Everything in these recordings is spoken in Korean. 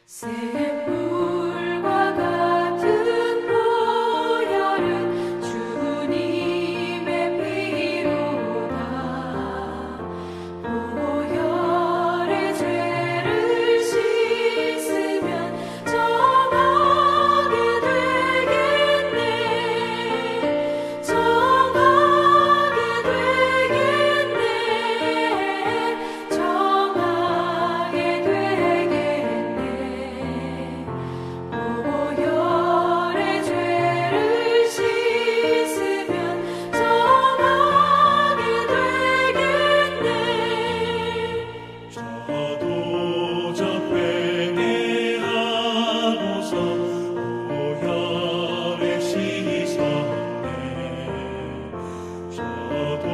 샘물과 같은 보혈은 주님의 피로다. 보혈의 죄를 씻으면 정하게 되겠네. 정하게 되겠네. 정하게 되겠네. 보혈의 죄를 씻으면 정하게 되겠네. 저도 회개하고서 보혈에 씻었네. 저도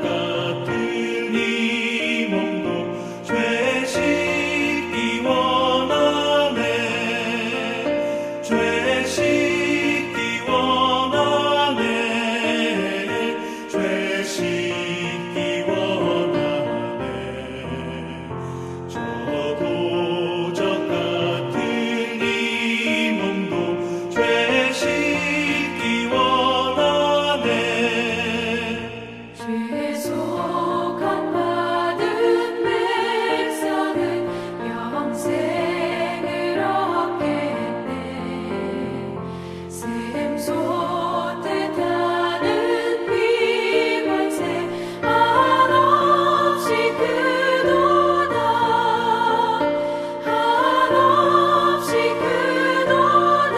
같은 이 몸도 죄 씻기 원하네. 죄 씻기 원하네. 죄 씻기 원하네. 저도 같은 이 몸도 죄 씻기 원하네. 죄속함 받은 백성은 영생을 얻겠네. 샘솟듯 하는 피관세 한없이 크도다. 한없이 크도다.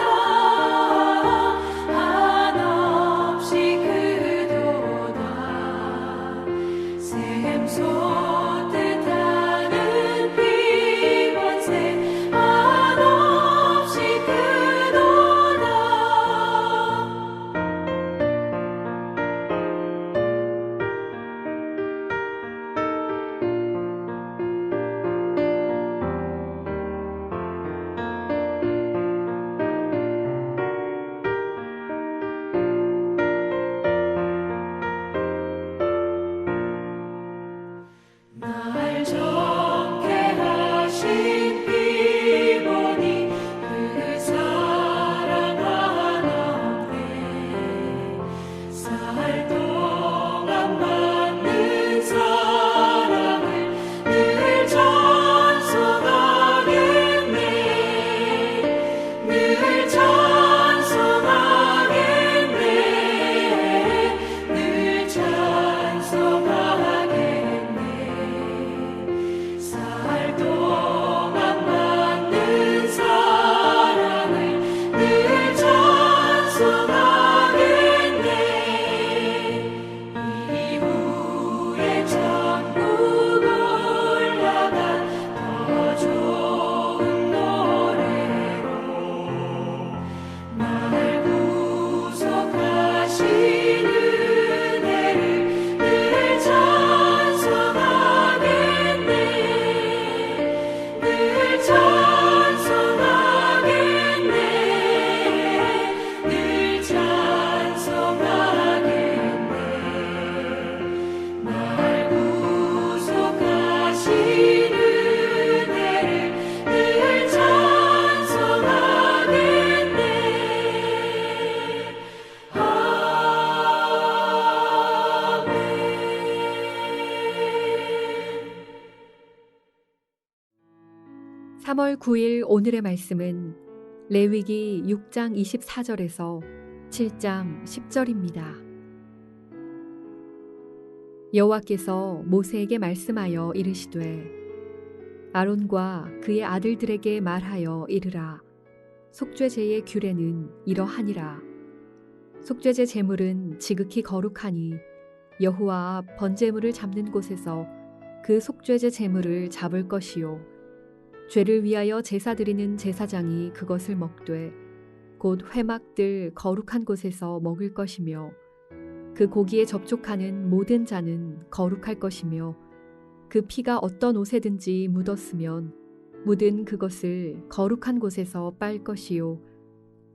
한없이 크도다. 샘솟듯 하는 피관세 한없이 크도다. 날 좋게 하신 피 보니 그 사랑 한없네. 살 동안 받는 사랑을 늘 찬송하겠네. 늘 찬송하겠네. 늘 찬송하겠네. 살 동안 받는 사랑을 늘 찬송하겠네. 이후에 천국 올라가 더 좋은 노래로 날 구속하신 은혜를 늘 찬송하겠네. 늘 찬송하겠네. 늘 찬송하겠네. 날 구속하신 은혜를 늘 찬송하겠네. 아멘. 3월 9일 오늘의 말씀은 레위기 6장 24절에서 7장 10절입니다. 여호와께서 모세에게 말씀하여 이르시되 아론과 그의 아들들에게 말하여 이르라. 속죄제의 규례는 이러하니라. 속죄제 제물은 지극히 거룩하니 여호와 앞 번제물을 잡는 곳에서 그 속죄제 제물을 잡을 것이요 죄를 위하여 제사 드리는 제사장이 그것을 먹되 곧 회막들 거룩한 곳에서 먹을 것이며 그 고기에 접촉하는 모든 자는 거룩할 것이며 그 피가 어떤 옷에든지 묻었으면 묻은 그것을 거룩한 곳에서 빨 것이요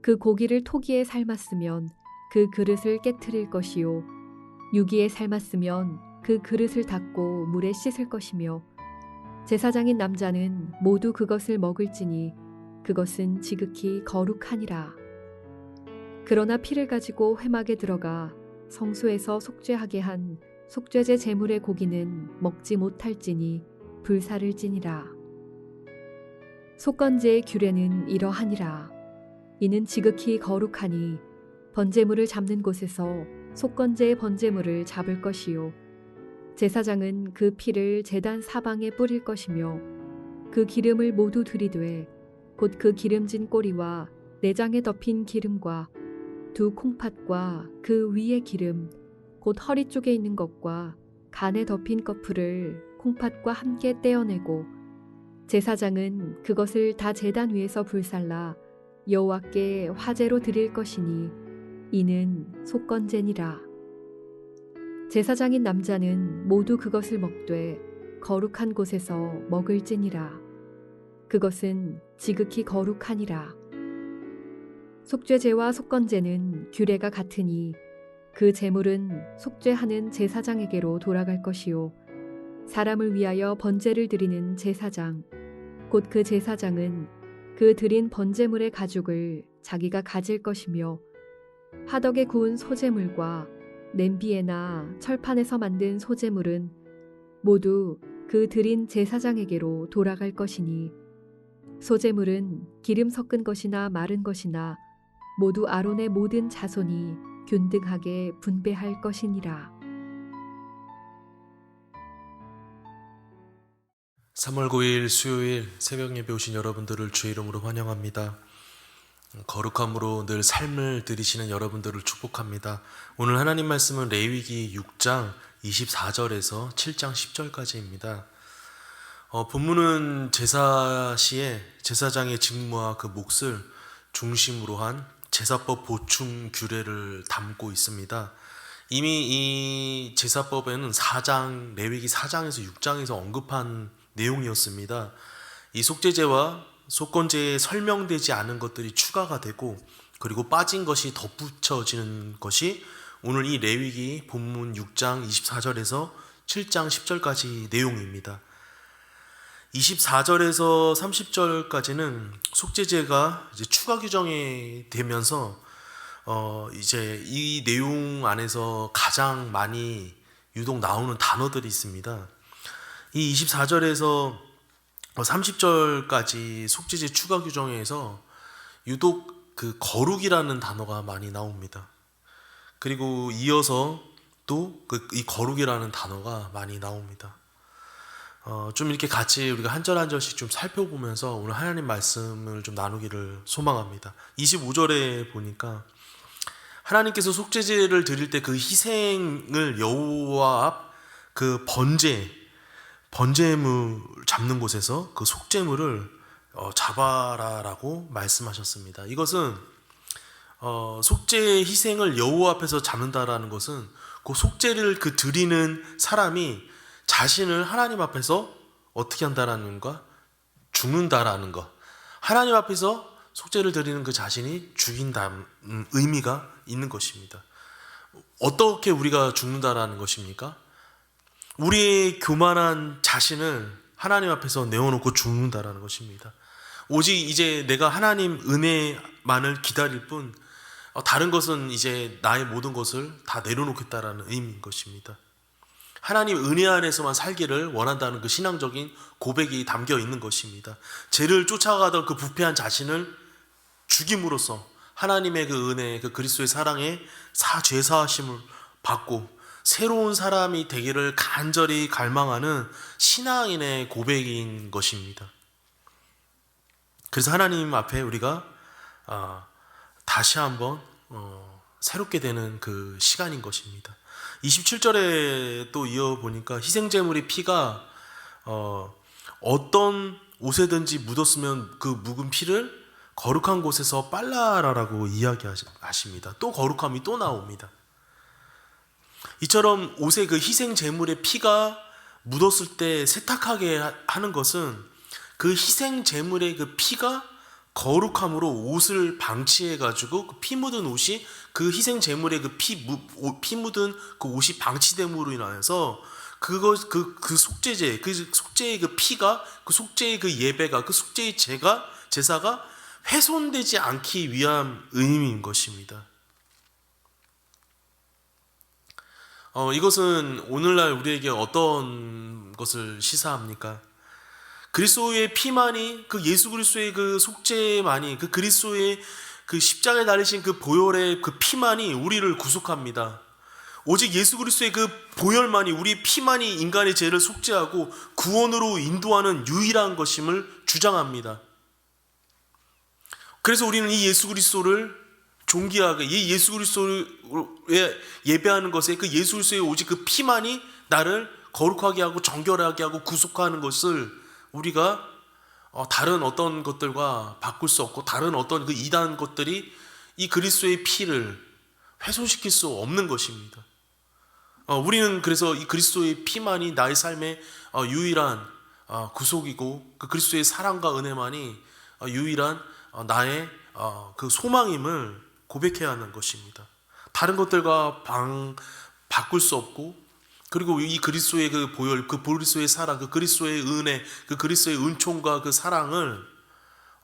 그 고기를 토기에 삶았으면 그 그릇을 깨트릴 것이요 유기에 삶았으면 그 그릇을 닦고 물에 씻을 것이며 제사장인 남자는 모두 그것을 먹을지니 그것은 지극히 거룩하니라. 그러나 피를 가지고 회막에 들어가 성소에서 속죄하게 한 속죄제 제물의 고기는 먹지 못할지니 불사를지니라. 속건제의 규례는 이러하니라. 이는 지극히 거룩하니 번제물을 잡는 곳에서 속건제의 번제물을 잡을 것이요 제사장은 그 피를 제단 사방에 뿌릴 것이며 그 기름을 모두 들이되 곧 그 기름진 꼬리와 내장에 덮인 기름과 두 콩팥과 그 위의 기름 곧 허리 쪽에 있는 것과 간에 덮인 꺼풀을 콩팥과 함께 떼어내고 제사장은 그것을 다 제단 위에서 불살라 여호와께 화제로 드릴 것이니 이는 속건제니라. 제사장인 남자는 모두 그것을 먹되 거룩한 곳에서 먹을지니라. 그것은 지극히 거룩하니라. 속죄제와 속건제는 규례가 같으니 그 제물은 속죄하는 제사장에게로 돌아갈 것이요 사람을 위하여 번제를 드리는 제사장 곧 그 제사장은 그 드린 번제물의 가죽을 자기가 가질 것이며 화덕에 구운 소제물과 냄비에나 철판에서 만든 소제물은 모두 그 드린 제사장에게로 돌아갈 것이니 소제물은 기름 섞은 것이나 마른 것이나 모두 아론의 모든 자손이 균등하게 분배할 것이니라. 3월 9일 수요일 새벽 예배 오신 여러분들을 주의 이름으로 환영합니다. 거룩함으로 늘 삶을 들이시는 여러분들을 축복합니다. 오늘 하나님 말씀은 레위기 6장 24절에서 7장 10절까지입니다. 본문은 제사 시에 제사장의 직무와 그 몫을 중심으로 한 제사법 보충 규례를 담고 있습니다. 이미 이 제사법에는 레위기 4장에서 6장에서 언급한 내용이었습니다. 이 속죄제와 속건제에 설명되지 않은 것들이 추가가 되고 그리고 빠진 것이 덧붙여지는 것이 오늘 이 레위기 본문 6장 24절에서 7장 10절까지 내용입니다. 24절에서 30절까지는 속죄제가 이제 추가 규정이 되면서 이제 이 내용 안에서 가장 많이 유독 나오는 단어들이 있습니다. 이 24절에서 30절까지 속죄제 추가 규정에서 유독 그 거룩이라는 단어가 많이 나옵니다. 그리고 이어서 또 이 거룩이라는 단어가 많이 나옵니다. 좀 이렇게 같이 우리가 한 절 한 절씩 좀 살펴보면서 오늘 하나님 말씀을 좀 나누기를 소망합니다. 25절에 보니까 하나님께서 속죄제를 드릴 때 그 희생을 여호와 앞 그 번제물 잡는 곳에서 그 속죄물을 잡아라라고 말씀하셨습니다. 이것은 속죄 희생을 여호와 앞에서 잡는다라는 것은 그 속죄를 드리는 사람이 자신을 하나님 앞에서 어떻게 한다라는 것, 죽는다라는 것, 하나님 앞에서 속죄를 드리는 그 자신이 죽인다는 의미가 있는 것입니다. 어떻게 우리가 죽는다라는 것입니까? 우리의 교만한 자신을 하나님 앞에서 내어놓고 죽는다라는 것입니다. 오직 이제 내가 하나님 은혜만을 기다릴 뿐 다른 것은 이제 나의 모든 것을 다 내려놓겠다라는 의미인 것입니다. 하나님 은혜 안에서만 살기를 원한다는 그 신앙적인 고백이 담겨 있는 것입니다. 죄를 쫓아가던 그 부패한 자신을 죽임으로써 하나님의 그 은혜, 그 그리스도의 사랑에 죄 사하심을 받고 새로운 사람이 되기를 간절히 갈망하는 신앙인의 고백인 것입니다. 그래서 하나님 앞에 우리가 다시 한번 새롭게 되는 그 시간인 것입니다. 27절에 또 이어보니까 희생제물의 피가 어떤 옷에든지 묻었으면 그 묵은 피를 거룩한 곳에서 빨라라라고 이야기하십니다. 또 거룩함이 또 나옵니다. 이처럼 옷에 그 희생 제물의 피가 묻었을 때 세탁하게 하는 것은 그 희생 제물의 그 피가 거룩함으로 옷을 방치해 가지고 그 피 묻은 옷이 그 희생 제물의 그 피 묻은 그 옷이 방치됨으로 인하여서 그 속죄제, 그 속죄의 그 피가, 그 속죄의 그 예배가, 그 속죄의 제사가 훼손되지 않기 위한 의미인 것입니다. 이것은 오늘날 우리에게 어떤 것을 시사합니까? 그리스도의 피만이, 그 예수 그리스도의 그 속죄만이, 그 그리스도의 그 십자가에 달리신 그 보혈의 그 피만이 우리를 구속합니다. 오직 예수 그리스도의 그 보혈만이, 우리의 피만이 인간의 죄를 속죄하고 구원으로 인도하는 유일한 것임을 주장합니다. 그래서 우리는 이 예수 그리스도를 존귀하게, 이 예수 그리스도에 예배하는 것에 그 예수 그리스도의 오직 그 피만이 나를 거룩하게 하고 정결하게 하고 구속하는 것을 우리가 다른 어떤 것들과 바꿀 수 없고, 다른 어떤 그 이단 것들이 이 그리스도의 피를 훼손시킬 수 없는 것입니다. 우리는 그래서 이 그리스도의 피만이 나의 삶의 유일한 구속이고, 그 그리스도의 사랑과 은혜만이 유일한 나의 그 소망임을 고백해야 하는 것입니다. 다른 것들과 바꿀 수 없고, 그리고 이 그리스도의 그 보혈, 그 그리스도의 사랑, 그 그리스도의 은혜, 그 그리스도의 은총과 그 사랑을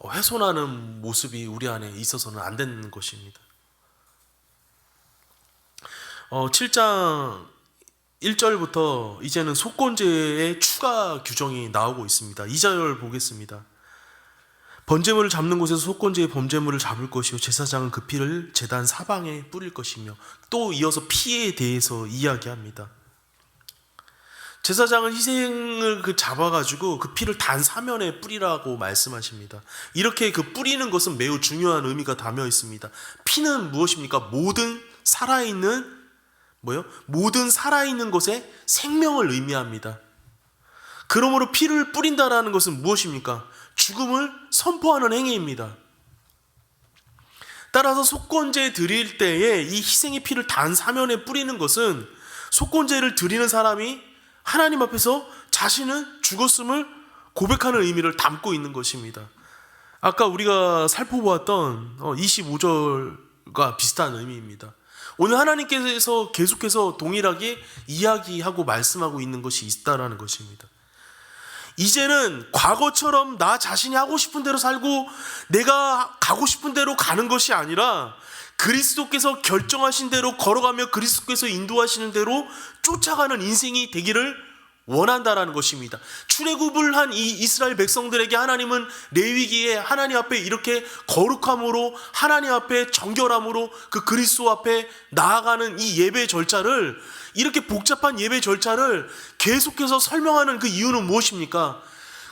훼손하는 모습이 우리 안에 있어서는 안 되는 것입니다. 7장 1절부터 이제는 속건제의 추가 규정이 나오고 있습니다. 2절 보겠습니다. 번제물을 잡는 곳에서 속건제의 번제물을 잡을 것이요, 제사장은 그 피를 제단 사방에 뿌릴 것이며, 또 이어서 피에 대해서 이야기합니다. 제사장은 희생을 잡아가지고 그 피를 단 사면에 뿌리라고 말씀하십니다. 이렇게 그 뿌리는 것은 매우 중요한 의미가 담겨 있습니다. 피는 무엇입니까? 모든 살아있는 것에 생명을 의미합니다. 그러므로 피를 뿌린다라는 것은 무엇입니까? 죽음을 선포하는 행위입니다. 따라서 속건제 드릴 때에 이 희생의 피를 단 사면에 뿌리는 것은 속건제를 드리는 사람이 하나님 앞에서 자신은 죽었음을 고백하는 의미를 담고 있는 것입니다. 아까 우리가 살펴보았던 25절과 비슷한 의미입니다. 오늘 하나님께서 계속해서 동일하게 이야기하고 말씀하고 있는 것이 있다라는 것입니다. 이제는 과거처럼 나 자신이 하고 싶은 대로 살고 내가 가고 싶은 대로 가는 것이 아니라 그리스도께서 결정하신 대로 걸어가며 그리스도께서 인도하시는 대로 쫓아가는 인생이 되기를 원한다라는 것입니다. 출애굽을 한 이 이스라엘 백성들에게 하나님은 레위기에 하나님 앞에 이렇게 거룩함으로, 하나님 앞에 정결함으로 그 그리스도 앞에 나아가는 이 예배 절차를, 이렇게 복잡한 예배 절차를 계속해서 설명하는 그 이유는 무엇입니까?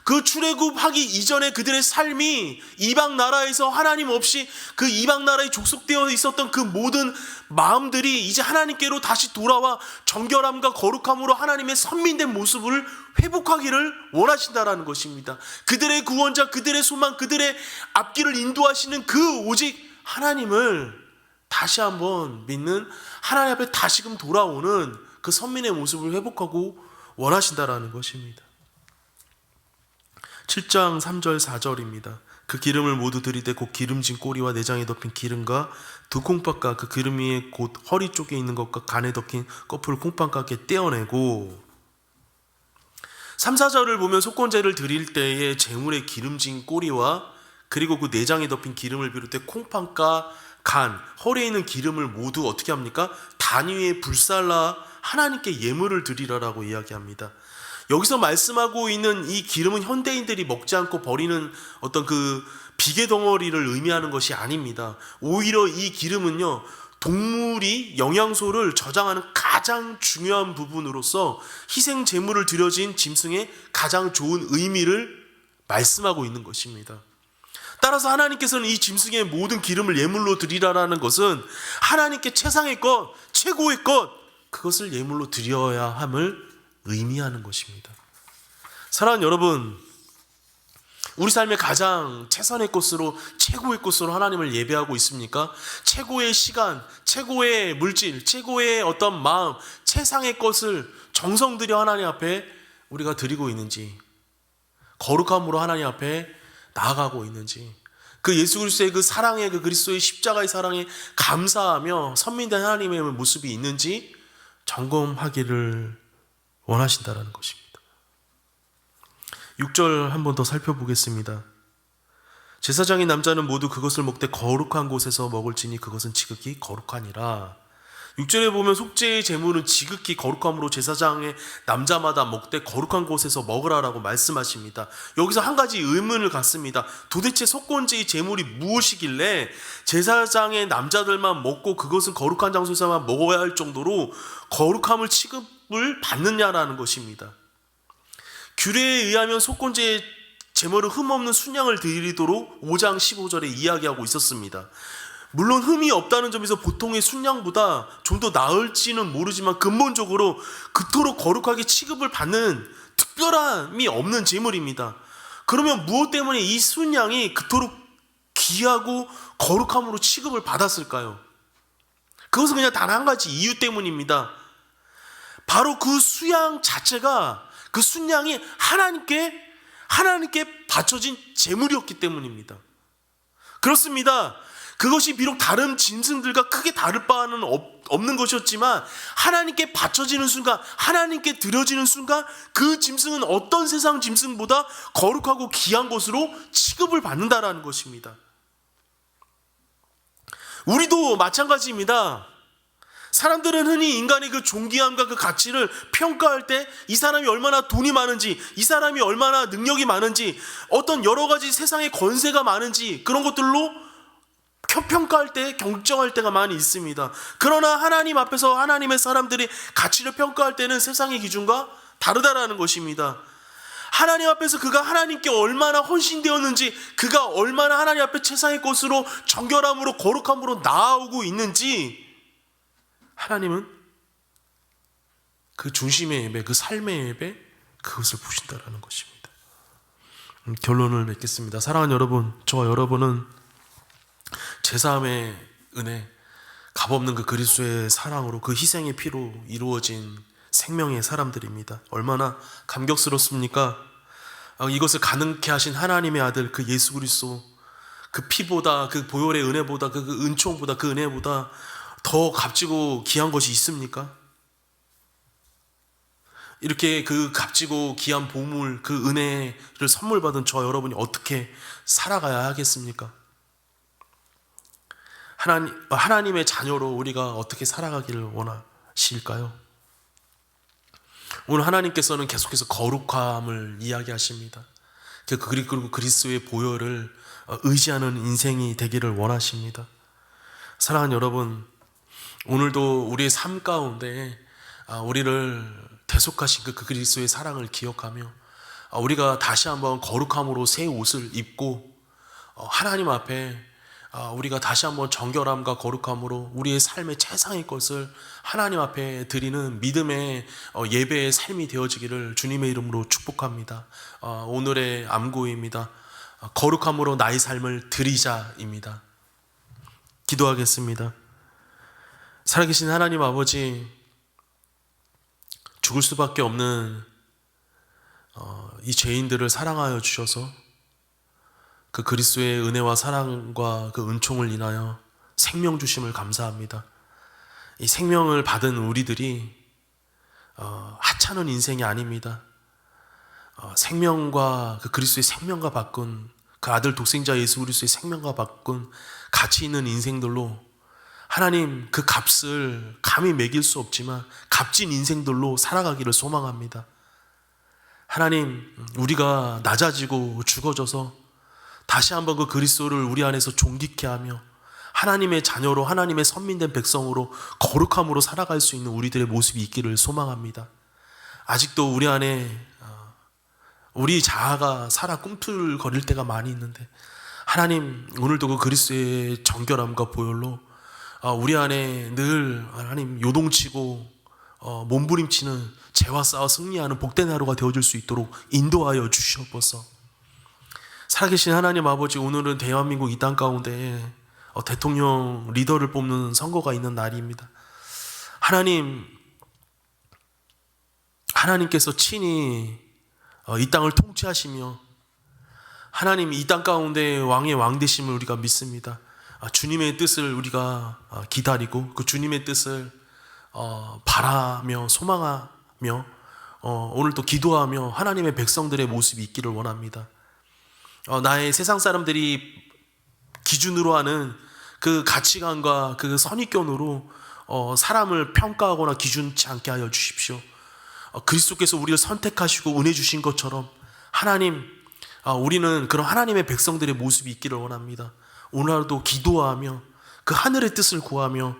그 출애굽하기 이전에 그들의 삶이 이방 나라에서 하나님 없이 그 이방 나라에 족속되어 있었던 그 모든 마음들이 이제 하나님께로 다시 돌아와 정결함과 거룩함으로 하나님의 선민된 모습을 회복하기를 원하신다라는 것입니다. 그들의 구원자, 그들의 소망, 그들의 앞길을 인도하시는 그 오직 하나님을 다시 한번 믿는, 하나님 앞에 다시금 돌아오는 그 선민의 모습을 회복하고 원하신다라는 것입니다. 7장 3절 4절입니다. 그 기름을 모두 들이되 곧 기름진 꼬리와 내장에 덮인 기름과 두 콩팥과 그 기름 위에 곧 허리 쪽에 있는 것과 간에 덮인 꺼풀을 콩팥과 함께 떼어내고, 3, 4절을 보면 속건제를 드릴 때에 제물의 기름진 꼬리와 그리고 그 내장에 덮인 기름을 비롯해 콩팥과 간, 허리에 있는 기름을 모두 어떻게 합니까? 단 위에 불살라 하나님께 예물을 드리라라고 이야기합니다. 여기서 말씀하고 있는 이 기름은 현대인들이 먹지 않고 버리는 어떤 그 비계 덩어리를 의미하는 것이 아닙니다. 오히려 이 기름은요, 동물이 영양소를 저장하는 가장 중요한 부분으로서 희생 제물을 드려진 짐승의 가장 좋은 의미를 말씀하고 있는 것입니다. 따라서 하나님께서는 이 짐승의 모든 기름을 예물로 드리라라는 것은 하나님께 최상의 것, 최고의 것, 그것을 예물로 드려야 함을 의미하는 것입니다. 사랑하는 여러분, 우리 삶의 가장 최선의 것으로, 최고의 것으로 하나님을 예배하고 있습니까? 최고의 시간, 최고의 물질, 최고의 어떤 마음, 최상의 것을 정성 들여 하나님 앞에 우리가 드리고 있는지, 거룩함으로 하나님 앞에 나아가고 있는지, 그 예수 그리스도의 그 사랑의, 그 그리스도의 십자가의 사랑에 감사하며 선민된 하나님의 모습이 있는지 점검하기를 원하신다라는 것입니다. 6절 한 번 더 살펴보겠습니다. 제사장의 남자는 모두 그것을 먹되 거룩한 곳에서 먹을지니 그것은 지극히 거룩하니라. 6절에 보면 속죄의 제물은 지극히 거룩함으로 제사장의 남자마다 먹되 거룩한 곳에서 먹으라라고 말씀하십니다. 여기서 한 가지 의문을 갖습니다. 도대체 속건제의 제물이 무엇이길래 제사장의 남자들만 먹고 그것은 거룩한 장소에서만 먹어야 할 정도로 거룩함을 취급을 받느냐라는 것입니다. 규례에 의하면 속건제의 제물은 흠없는 순양을 드리도록 5장 15절에 이야기하고 있었습니다. 물론 흠이 없다는 점에서 보통의 순양보다 좀 더 나을지는 모르지만 근본적으로 그토록 거룩하게 취급을 받는 특별함이 없는 제물입니다. 그러면 무엇 때문에 이 순양이 그토록 귀하고 거룩함으로 취급을 받았을까요? 그것은 그냥 단 한 가지 이유 때문입니다. 바로 그 수양 자체가, 그 순양이 하나님께 바쳐진 제물이었기 때문입니다. 그렇습니다. 그것이 비록 다른 짐승들과 크게 다를 바는 없는 것이었지만 하나님께 바쳐지는 순간, 하나님께 드려지는 순간 그 짐승은 어떤 세상 짐승보다 거룩하고 귀한 것으로 취급을 받는다라는 것입니다. 우리도 마찬가지입니다. 사람들은 흔히 인간의 그 존귀함과 그 가치를 평가할 때 이 사람이 얼마나 돈이 많은지, 이 사람이 얼마나 능력이 많은지, 어떤 여러 가지 세상의 권세가 많은지 그런 것들로 평가할 때, 경정할 때가 많이 있습니다. 그러나 하나님 앞에서 하나님의 사람들이 가치를 평가할 때는 세상의 기준과 다르다라는 것입니다. 하나님 앞에서 그가 하나님께 얼마나 헌신되었는지, 그가 얼마나 하나님 앞에 최상의 것으로 정결함으로 거룩함으로 나아오고 있는지, 하나님은 그 중심의 예배, 그 삶의 예배, 그것을 보신다라는 것입니다. 결론을 맺겠습니다. 사랑하는 여러분, 저와 여러분은 제사함의 은혜, 값없는 그 그리스도의 사랑으로, 그 희생의 피로 이루어진 생명의 사람들입니다. 얼마나 감격스럽습니까? 이것을 가능케 하신 하나님의 아들 그 예수 그리스도, 그 피보다, 그 보혈의 은혜보다, 그 은총보다, 그 은혜보다 더 값지고 귀한 것이 있습니까? 이렇게 그 값지고 귀한 보물, 그 은혜를 선물 받은 저와 여러분이 어떻게 살아가야 하겠습니까? 하나님의 자녀로 우리가 어떻게 살아가기를 원하실까요? 오늘 하나님께서는 계속해서 거룩함을 이야기하십니다. 그리고 그리스도의 보혈을 의지하는 인생이 되기를 원하십니다. 사랑하는 여러분, 오늘도 우리의 삶 가운데 우리를 대속하신 그 그리스도의 사랑을 기억하며 우리가 다시 한번 거룩함으로 새 옷을 입고 하나님 앞에 우리가 다시 한번 정결함과 거룩함으로 우리의 삶의 최상의 것을 하나님 앞에 드리는 믿음의 예배의 삶이 되어지기를 주님의 이름으로 축복합니다. 오늘의 암고입니다. 거룩함으로 나의 삶을 드리자입니다. 기도하겠습니다. 살아계신 하나님 아버지, 죽을 수밖에 없는 이 죄인들을 사랑하여 주셔서 그 그리스도의 은혜와 사랑과 그 은총을 인하여 생명 주심을 감사합니다. 이 생명을 받은 우리들이 하찮은 인생이 아닙니다. 생명과 그 그리스도의 생명과 바꾼 그 아들 독생자 예수 그리스도의 생명과 바꾼 가치 있는 인생들로 하나님 그 값을 감히 매길 수 없지만 값진 인생들로 살아가기를 소망합니다. 하나님, 우리가 낮아지고 죽어져서 다시 한번 그 그리스도를 우리 안에서 존귀케 하며 하나님의 자녀로, 하나님의 선민된 백성으로 거룩함으로 살아갈 수 있는 우리들의 모습이 있기를 소망합니다. 아직도 우리 안에 우리 자아가 살아 꿈틀거릴 때가 많이 있는데 하나님, 오늘도 그 그리스도의 정결함과 보혈로 우리 안에 늘 하나님 요동치고 몸부림치는 죄와 싸워 승리하는 복된 하루가 되어줄 수 있도록 인도하여 주시옵소서. 살아계신 하나님 아버지, 오늘은 대한민국 이 땅 가운데 대통령 리더를 뽑는 선거가 있는 날입니다. 하나님께서 친히 이 땅을 통치하시며 하나님 이 땅 가운데 왕의 왕 되심을 우리가 믿습니다. 주님의 뜻을 우리가 기다리고 그 주님의 뜻을 바라며 소망하며 오늘도 기도하며 하나님의 백성들의 모습이 있기를 원합니다. 나의 세상 사람들이 기준으로 하는 그 가치관과 그 선입견으로 사람을 평가하거나 기준치 않게 하여 주십시오. 그리스도께서 우리를 선택하시고 은혜 주신 것처럼 하나님, 우리는 그런 하나님의 백성들의 모습이 있기를 원합니다. 오늘도 기도하며 그 하늘의 뜻을 구하며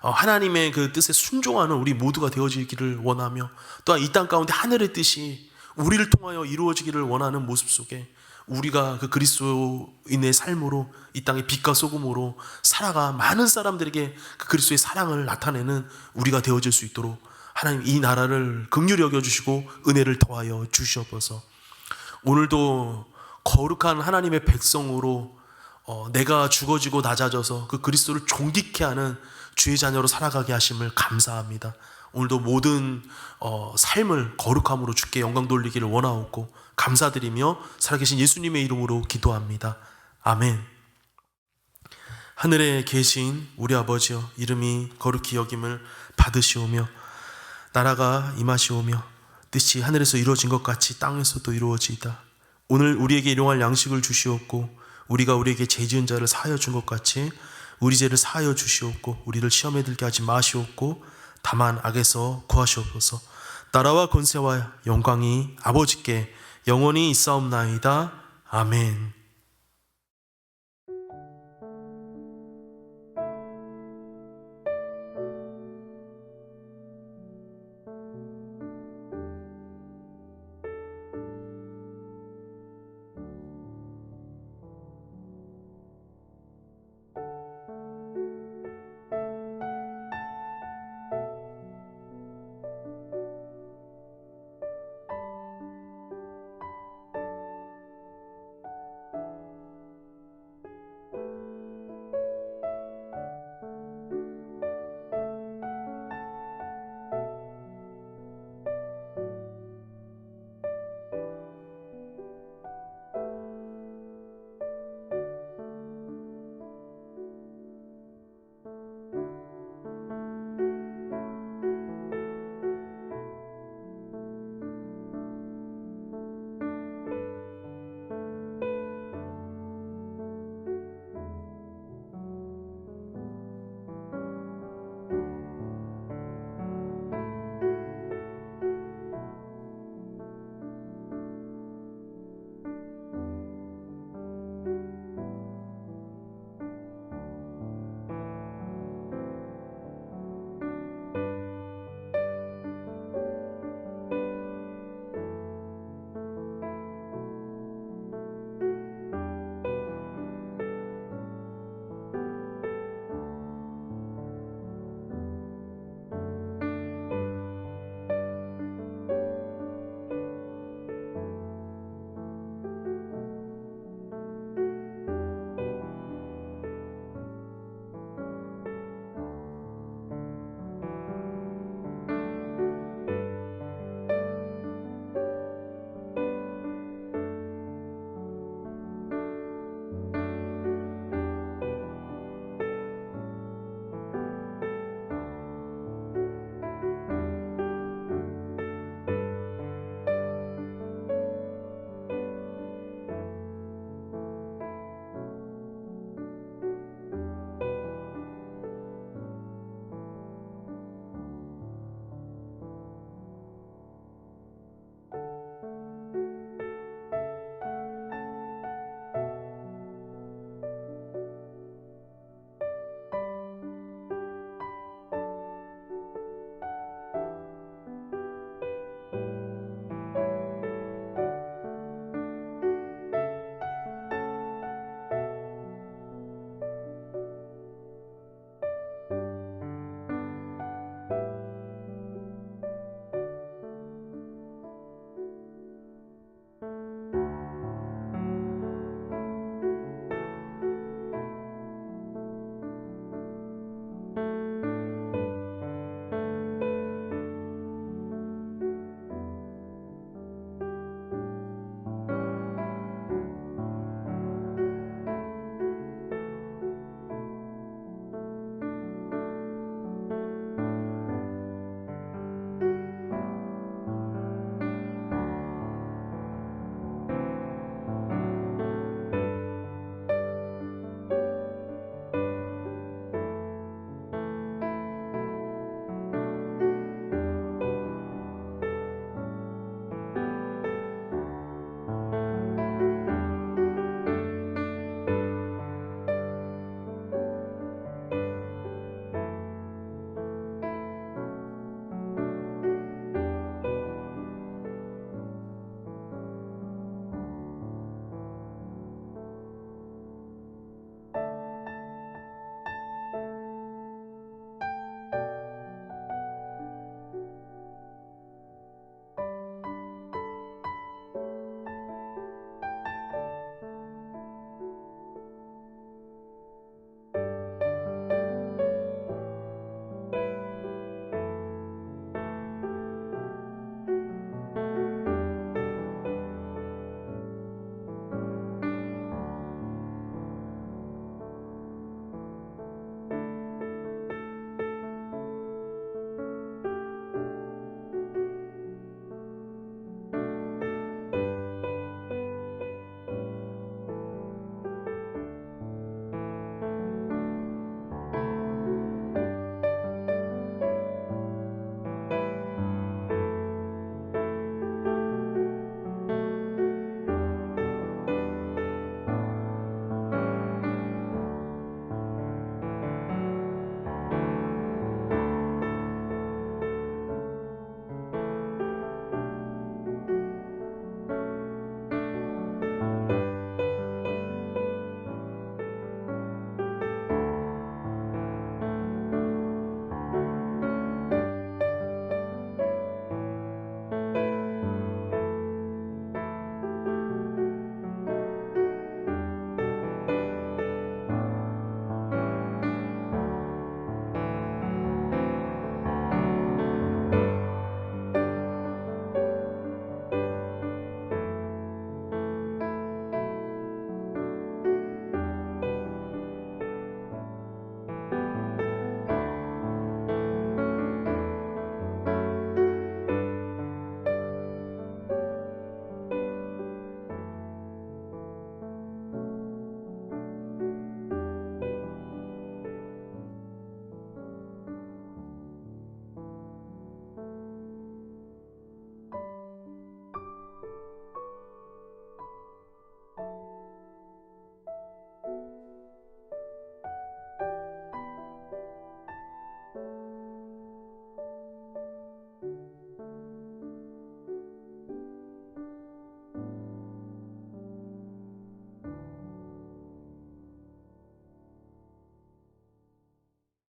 하나님의 그 뜻에 순종하는 우리 모두가 되어지기를 원하며, 또한 이 땅 가운데 하늘의 뜻이 우리를 통하여 이루어지기를 원하는 모습 속에 우리가 그 그리스도인의 삶으로 이 땅의 빛과 소금으로 살아가 많은 사람들에게 그 그리스도의 사랑을 나타내는 우리가 되어질 수 있도록 하나님 이 나라를 긍휼히 여겨주시고 은혜를 더하여 주시옵소서. 오늘도 거룩한 하나님의 백성으로 내가 죽어지고 낮아져서 그 그리스도를 존귀케 하는 주의 자녀로 살아가게 하심을 감사합니다. 오늘도 모든 삶을 거룩함으로 주께 영광 돌리기를 원하옵고 감사드리며 살아계신 예수님의 이름으로 기도합니다. 아멘. 하늘에 계신 우리 아버지여, 이름이 거룩히 여김을 받으시오며 나라가 임하시오며 뜻이 하늘에서 이루어진 것 같이 땅에서도 이루어지이다. 오늘 우리에게 일용할 양식을 주시옵고 우리가 우리에게 죄 지은 자를 사하여 준 것 같이 우리 죄를 사하여 주시옵고 우리를 시험에 들게 하지 마시옵고 다만 악에서 구하시옵소서. 나라와 권세와 영광이 아버지께 영원히 있사옵나이다. 아멘.